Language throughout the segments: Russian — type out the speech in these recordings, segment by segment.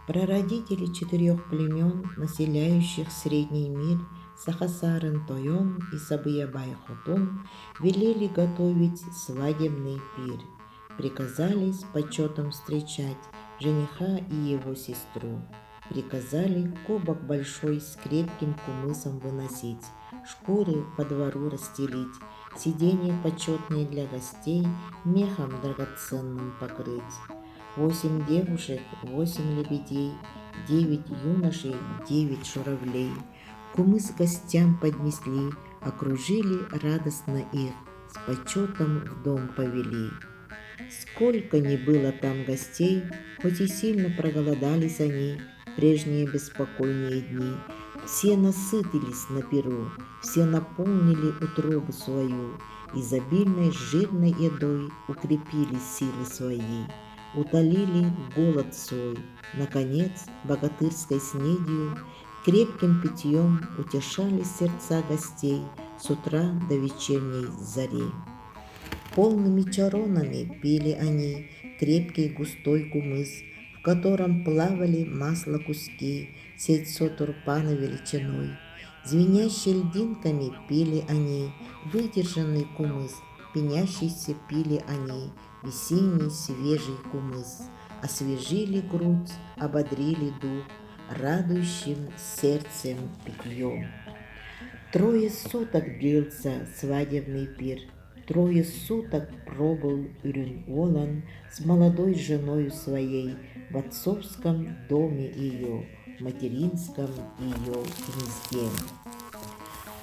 Прародители 4 племен, населяющих Средний мир, Сахасарын Тойон и Сабыябай Хотун, велели готовить свадебный пир. Приказали с почетом встречать жениха и его сестру. Приказали кубок большой с крепким кумысом выносить, шкуры по двору расстелить, сиденья почетные для гостей мехом драгоценным покрыть. 8 девушек, 8 лебедей, 9 юношей, 9 журавлей. Кумыс гостям поднесли, окружили радостно их, с почетом в дом повели. Сколько ни было там гостей, хоть и сильно проголодались они, прежние беспокойные дни, все насытились на пиру, все наполнили утробу свою, изобильной жирной едой укрепили силы свои, утолили голод свой, наконец, богатырской снедью, крепким питьем утешали сердца гостей с утра до вечерней зари. Полными чаронами пили они крепкий густой кумыс, в котором плавали масло куски, сельцо турпана величиной. Звенящие льдинками пили они выдержанный кумыс, пенящийся пили они весенний свежий кумыс. Освежили грудь, ободрили дух радующим сердцем питьем. 3 суток длился свадебный пир. 3 суток пробыл Урюн-Олан с молодой женою своей в отцовском доме ее, в материнском ее гнезде.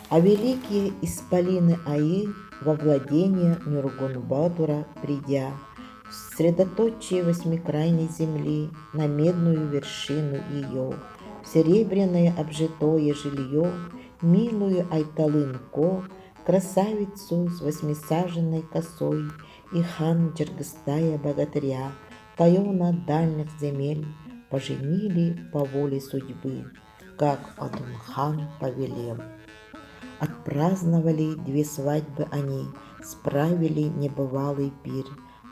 А великие исполины Аи во владение Нюргун-Батура придя, в средоточие восьмикрайней земли, на медную вершину ее, в серебряное обжитое жилье, милую Айталын-Ко, красавицу с 8саженной косой, и хан Джиргыстая богатыря, Тайона дальних земель, поженили по воле судьбы, как Адун-хан повелел. Отпраздновали 2 свадьбы они, справили небывалый пир,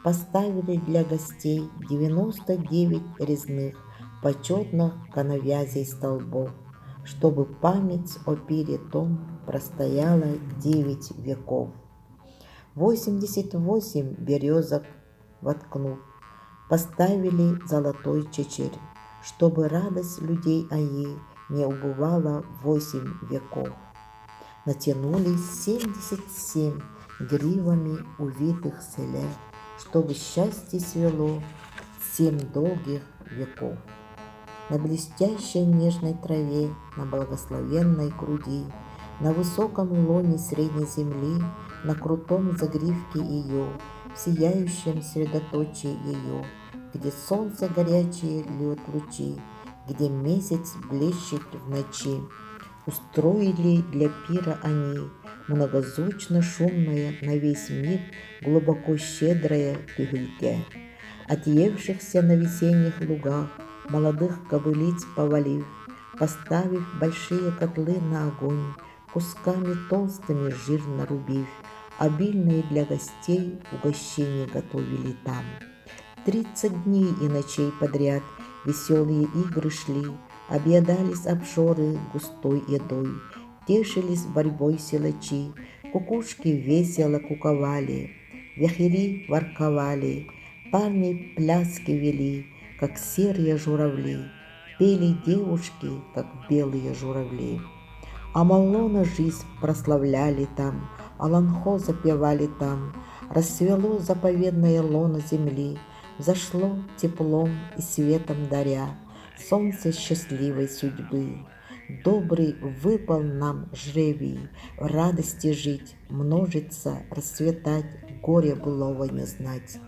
поставили для гостей 99 резных, почетных коновязей столбов, чтобы память о пире том простояла 9 веков. 88 березок воткнув, поставили золотой чечерь, чтобы радость людей Аи не убывала 8 веков. Натянулись 77 гривами увитых селе, чтобы счастье свело 7 долгих веков. На блестящей нежной траве, на благословенной груди, на высоком лоне средней земли, на крутом загривке ее, в сияющем средоточии ее, где солнце горячее льет лучи, где месяц блещет в ночи, устроили для пира они многозвучно шумное на весь мир глубоко щедрое тюгельке. Отъевшихся на весенних лугах молодых кобылиц повалив, поставив большие котлы на огонь, кусками толстыми жир нарубив, обильные для гостей угощения готовили там. 30 дней и ночей подряд веселые игры шли, объедались обжоры густой едой, тешились борьбой силачи, кукушки весело куковали, вяхери ворковали, парни пляски вели, как серые журавли, пели девушки, как белые журавли. Амаллона жизнь прославляли там, Аланхо запевали там, расцвело заповедное лоно земли, взошло теплом и светом даря солнце счастливой судьбы. Добрый выпал нам жребий, в радости жить, множиться, расцветать, горе былого не знать.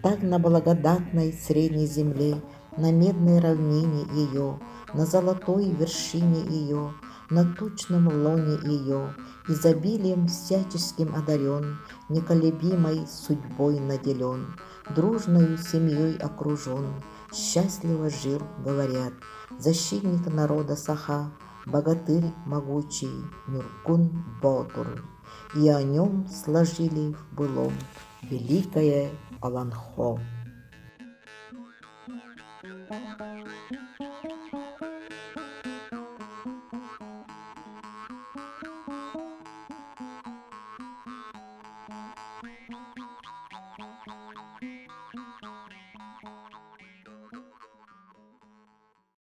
Так на благодатной средней земле, на медной равнине ее, на золотой вершине ее, на тучном лоне ее, изобилием всяческим одарен, неколебимой судьбой наделен, дружною семьей окружен, счастливо жил, говорят, защитник народа Саха, богатырь могучий Нюргун-Батур, и о нем сложили в былом великое Аланхо.